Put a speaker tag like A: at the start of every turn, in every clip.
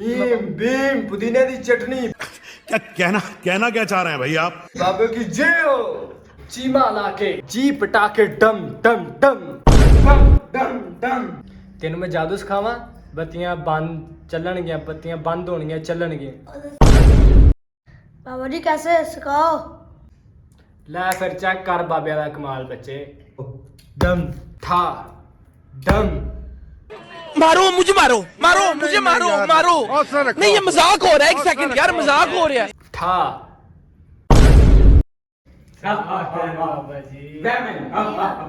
A: भीम भीम पुदीने दी चटनी।
B: क्या कहना क्या चाह रहे हैं भाई आप?
A: बाबे की जय हो। चीमा लाके जी पटाके डम डम डम डम डम डम। तेन मैं जादू सिखावा, बत्तियां बंद चलणगियां, बत्तियां बंद होणगियां चलणगियां।
C: बाबा जी कैसे सिखाओ।
A: लै फिर चेक कर बाबे दा कमाल बच्चे। डम ठा डम।
D: मारो मुझे मारो मुझे मारो नहीं ये मजाक हो रहा है। एक सेकंड यार मजाक हो रहा है।
A: ठा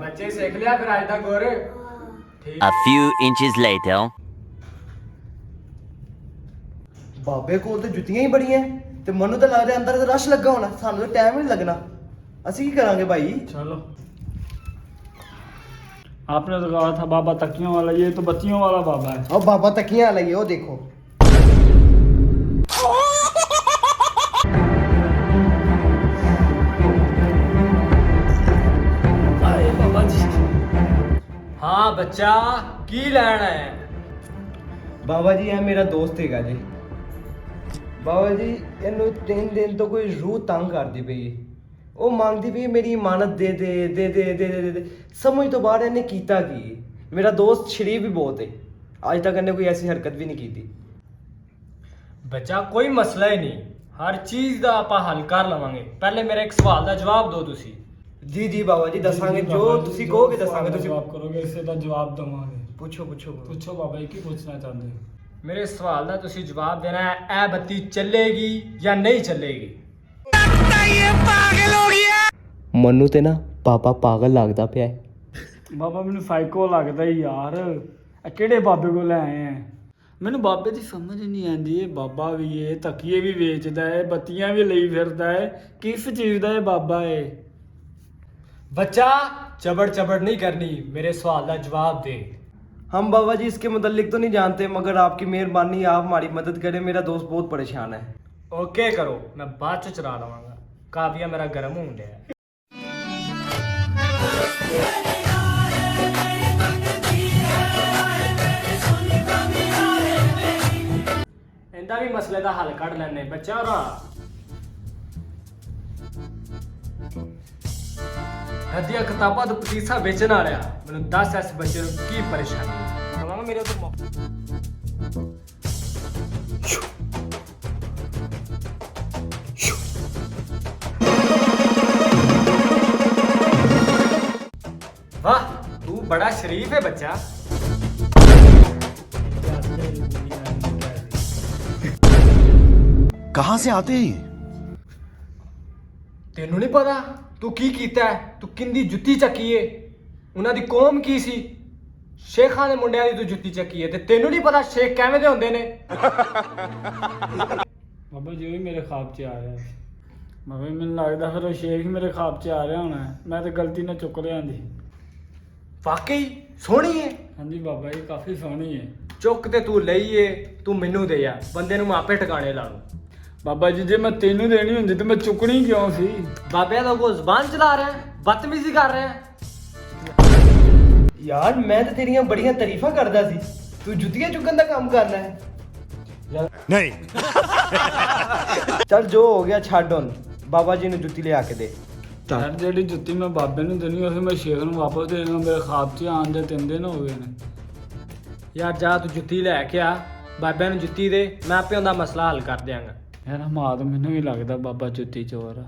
A: बच्चे सीख लिया फिर आज तक और।
E: A few inches later.
F: ਬਾਬੇ ਕੋਲ ਤੇ ਜੁੱਤੀਆਂ ਹੀ ਬੜੀਆਂ ਤੇ ਮੈਨੂੰ ਤਾਂ ਲੱਗਦਾ ਅੰਦਰ ਤੇ ਰਸ਼ ਲੱਗਾ ਹੋਣਾ, ਸਾਨੂੰ ਤਾਂ ਟਾਈਮ ਹੀ ਨਹੀਂ ਲੱਗਣਾ। ਅਸੀਂ ਕੀ ਕਰਾਂਗੇ ਭਾਈ?
G: चलो आपने तो कहा था बाबा तकियों वाला, ये तो बत्तियों वाला बाबा है।
F: ਉਹ ਬਾਬਾ ਤੱਕੀਆਂ ਲਈਏ, ਉਹ ਦੇਖੋ।
A: बाबा जी हाँ बच्चा की लैना है?
F: ਬਾਬਾ ਜੀ ਇਹ ਮੇਰਾ ਦੋਸਤ ਹੈਗਾ ਜੀ। ਬਾਬਾ ਜੀ ਇਹਨੂੰ 3 ਦਿਨ ਤੋਂ ਕੋਈ ਰੂਹ ਤੰਗ ਕਰਦੀ ਪਈ ਹੈ। ਉਹ ਮੰਗਦੀ ਪਈ ਮੇਰੀ ਇਮਾਨਤ ਦੇ ਦੇ ਦੇ ਦੇ ਦੇ ਦੇ ਦੇ। ਸਮਝ ਤੋਂ ਬਾਹਰ ਇਹਨੇ ਕੀਤਾ ਕੀ? ਮੇਰਾ ਦੋਸਤ ਸ਼ਰੀਫ ਵੀ ਬਹੁਤ ਹੈ, ਅੱਜ ਤੱਕ ਇਹਨੇ ਕੋਈ ਐਸੀ ਹਰਕਤ ਵੀ ਨਹੀਂ ਕੀਤੀ।
A: ਬੱਚਾ ਕੋਈ ਮਸਲਾ ਹੀ ਨਹੀਂ, ਹਰ ਚੀਜ਼ ਦਾ ਆਪਾਂ ਹੱਲ ਕਰ ਲਵਾਂਗੇ। ਪਹਿਲੇ ਮੇਰੇ ਇੱਕ ਸਵਾਲ ਦਾ ਜਵਾਬ ਦਿਓ ਤੁਸੀਂ।
F: ਜੀ ਜੀ ਬਾਬਾ ਜੀ ਦੱਸਾਂਗੇ, ਜੋ ਤੁਸੀਂ ਕਹੋਗੇ ਦੱਸਾਂਗੇ। ਤੁਸੀਂ
G: जवाब करोगे इससे तो जवाब दूंगा।
F: ਪੁੱਛੋ ਪੁੱਛੋ।
G: पूछो बाबा जी की पूछना चाहते हो?
A: ਮੇਰੇ ਸਵਾਲ ਦਾ ਤੁਸੀਂ ਜਵਾਬ ਦੇਣਾ ਹੈ, ਇਹ ਬੱਤੀ ਚੱਲੇਗੀ ਜਾਂ ਨਹੀਂ ਚੱਲੇਗੀ।
F: ਮੈਨੂੰ ਤੇ ਨਾ ਪਾਪਾ ਪਾਗਲ ਲੱਗਦਾ ਪਿਆ ਹੈ।
G: ਬਾਬਾ ਮੈਨੂੰ ਸਾਈਕੋ ਲੱਗਦਾ ਹੀ ਯਾਰ। ਇਹ ਕਿਹੜੇ ਬਾਬੇ ਕੋਲ ਆਏ ਆ? ਮੈਨੂੰ ਬਾਬੇ ਦੀ ਸਮਝ ਹੀ ਨਹੀਂ ਆਉਂਦੀ। ਇਹ ਬਾਬਾ ਵੀ ਏ, ਤਕੀਏ ਵੀ ਵੇਚਦਾ ਹੈ, ਬੱਤੀਆਂ ਵੀ ਲਈ ਫਿਰਦਾ ਹੈ, ਕਿਸ ਚੀਜ਼ ਦਾ ਇਹ ਬਾਬਾ ਏ?
A: ਬੱਚਾ ਚਬੜ ਚਬੜ ਨਹੀਂ ਕਰਨੀ, ਮੇਰੇ ਸਵਾਲ ਦਾ ਜਵਾਬ ਦੇ।
F: हम बाबा जी इसके मुतल्लिक तो नहीं जानते, मगर आपकी मेहरबानी, आप हमारी मदद करें। मेरा दोस्त बहुत परेशान है।
A: ਓਕੇ ਕਰੋ, ਮੈਂ ਬਾਅਦ ਚ ਚਲਾ ਲਵਾਂਗਾ। ਕਾਫੀਆ ਮੇਰਾ ਗਰਮ ਹੋਣ ਡਿਆ। ਇਹਦਾ ਵੀ ਮਸਲੇ ਦਾ ਹੱਲ ਕੱਢ ਲੈਣੇ ਬੱਚਾ। ਹੋਰਾ ਹੱਦੀਆਂ ਕਿਤਾਬਾਂ ਤੋਂ ਪਤੀਸਾ ਵੇਚਣ ਆ ਰਿਹਾ, ਮੈਨੂੰ ਦੱਸ ਇਸ ਬੱਚੇ ਨੂੰ ਕੀ ਪਰੇਸ਼ਾਨੀ ਹੈ। ਕਹਾਂਗਾ ਮੇਰੇ ਤੋਂ वाह तू बड़ा शरीफ है बच्चा।
B: कहां से आते हैं ये?
A: तेनू नहीं पता तू की कीता है? तू किंदी जुत्ती चक्की है? उन्हां दी कौम की सी? शेखां दे मुंडियां दी तू जुत्ती चक्की है ते तेनू नहीं पता शेख किवें दे हुंदे ने?
G: ਬਾਬਾ ਜੀ ਉਹ ਵੀ ਮੇਰੇ ਖਾਬ 'ਚ ਆ ਰਿਹਾ ਸੀ। ਬਾਬਾ ਜੀ ਮੈਨੂੰ ਲੱਗਦਾ ਫਿਰ ਉਹ ਸ਼ੇਖ ਹੀ ਮੇਰੇ ਖਾਬ 'ਚ ਆ ਰਿਹਾ ਹੋਣਾ ਹੈ। ਮੈਂ ਤਾਂ ਗਲਤੀ ਨਾਲ ਚੁੱਕ ਲਿਆ ਜੀ।
A: वाकई सोहनी है।
G: ਹਾਂਜੀ ਬਾਬਾ ਜੀ ਕਾਫੀ ਸੋਹਣੀ ਹੈ।
A: चुक ते तू लईए, तू मैनू दे आ, बंदे नू मैं आपे ठिकाने ला लूं।
G: ਬਾਬਾ ਜੀ ਜੇ ਮੈਂ ਤੈਨੂੰ ਦੇਣੀ ਹੁੰਦੀ ਤੇ ਮੈਂ ਚੁੱਕਣੀ ਕਿਉਂ ਸੀ?
A: बाबे दा को ਜ਼ਬਾਨ ਚਲਾ ਰਿਹਾ ਹੈ, ਬਦਤਮੀਜ਼ੀ ਕਰ ਰਿਹਾ ਹੈ।
F: यार मैं तो तेरियां बड़ियां तारीफां करदा सी, तू जुत्तियां चुकन दा काम करना है।
B: नहीं।
F: चल जो हो गया छाड़ हुन, बाबा जी ने जुत्ती ले आके दे।
G: ਯਾਰ ਜਿਹੜੀ ਜੁੱਤੀ ਮੈਂ ਬਾਬੇ ਨੂੰ ਦੇਣੀ ਉਹ ਮੈਂ ਸ਼ੇਖ ਨੂੰ ਵਾਪਸ ਦੇ ਦੇਣਾ। ਮੇਰੇ ਖਾਬ 'ਚ ਆਉਣ ਦੇ 3 ਦਿਨ ਹੋ ਗਏ ਨੇ।
A: ਯਾਰ ਜਾ ਤੂੰ ਜੁੱਤੀ ਲੈ ਕੇ ਆ, ਬਾਬਿਆਂ ਨੂੰ ਜੁੱਤੀ ਦੇ, ਮੈਂ ਆਪੇ ਉਹਦਾ ਮਸਲਾ ਹੱਲ ਕਰ ਦਿਆਂਗਾ।
G: ਯਾਰ ਹਮਾਦ ਮੈਨੂੰ ਵੀ ਲੱਗਦਾ ਬਾਬਾ ਜੁੱਤੀ ਚੋਰ ਆ।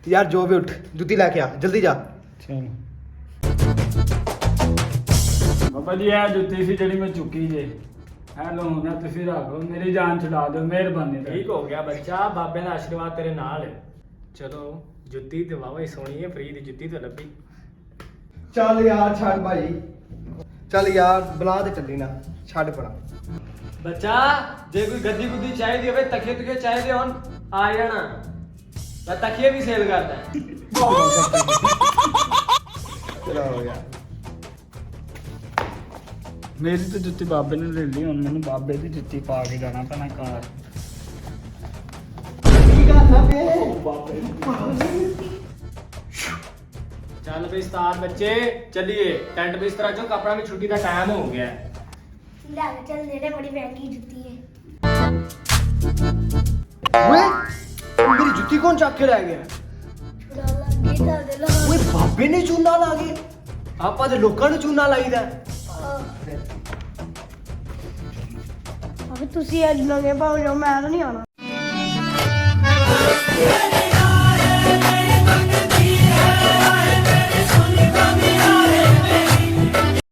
F: यार जो भी उठ, जुत्ती लेके आ जल्दी जा।
G: ਚਲੋ ਬਾਬਾ ਜੀ ਇਹ ਜੁੱਤੀ ਸੀ ਜਿਹੜੀ ਮੈਂ ਚੁੱਕੀ ਜੇ। ਹੈਲੋ ਹੁਣ ਤੁਸੀਂ ਰੱਖ ਲਓ, ਮੇਰੀ ਜਾਨ ਛੁਡਾ ਦਿਓ ਮਿਹਰਬਾਨੀ।
A: ਠੀਕ ਹੋ ਗਿਆ ਬੱਚਾ, ਬਾਬੇ ਦਾ ਆਸ਼ੀਰਵਾਦ ਤੇਰੇ ਨਾਲ ਹੈ। ਚਲੋ ਜੁੱਤੀ ਤੇ ਵਾਵਾ ਹੀ ਸੋਹਣੀ ਹੈ, ਫਰੀ ਦੀ ਜੁੱਤੀ ਤੇ ਲੱਭੀ।
F: चल यार छाड़ भाई, चल यार बुला दे चली ना, छाड़ पड़ा।
A: ਬੱਚਾ ਜੇ ਕੋਈ ਗੱਦੀ ਗੁੱਦੀ ਚਾਹੀਦੀ ਹੋਵੇ, ਤਖੀਏ ਤੁਖੀਏ ਚਾਹੀਦੇ ਹੋਣ, ਆ ਜਾਣਾ। ਮੈਂ ਤਖੀਏ ਵੀ ਸੇਲ ਕਰਦਾ।
F: चलो हो गया।
G: ਮੇਰੀ ਤਾਂ ਜੁੱਤੀ ਬਾਬੇ ਨੇ ਲੈ ਲਈ, ਹੁਣ ਮੈਨੂੰ ਬਾਬੇ ਦੀ ਜੁੱਤੀ ਪਾ ਕੇ ਜਾਣਾ ਪੈਣਾ ਘਰ। ਚੱਲ ਬਈ ਉਸਤਾਦ ਬੱਚੇ ਚੱਲੀਏ, ਟੈਂਟ ਬਿਸਤਰਾ ਚੋਂ, ਕਪੜਾ ਵੀ ਛੁੱਟੀ ਦਾ ਟਾਈਮ ਹੋ ਗਿਆ।
C: ਲੈ ਚੱਲ, ਜਿਹੜੇ ਬੜੀ ਮਹਿੰਗੀ ਜੁੱਤੀ ਹੈ।
F: ਚਾਬੀ ਕੌਣ ਚੱਕ ਕੇ ਲੈ ਗਿਆ?
C: ਚੁਰਾ ਲੱਗੀ ਤੁਹਾਡੇ ਲਾ
F: ਓਏ ਬਾਬੇ ਨੇ ਚੂਨਾ ਲਾ ਗਏ। ਆਪਾਂ ਤੇ ਲੋਕਾਂ ਨੂੰ ਚੂਨਾ ਲਾਈਦਾ।
C: ਅਬੇ ਤੁਸੀਂ ਅੱਜ ਲੰਗੇ ਪਾਓ ਜਾਓ, ਮੈਂ ਤਾਂ ਨਹੀਂ ਆਣਾ।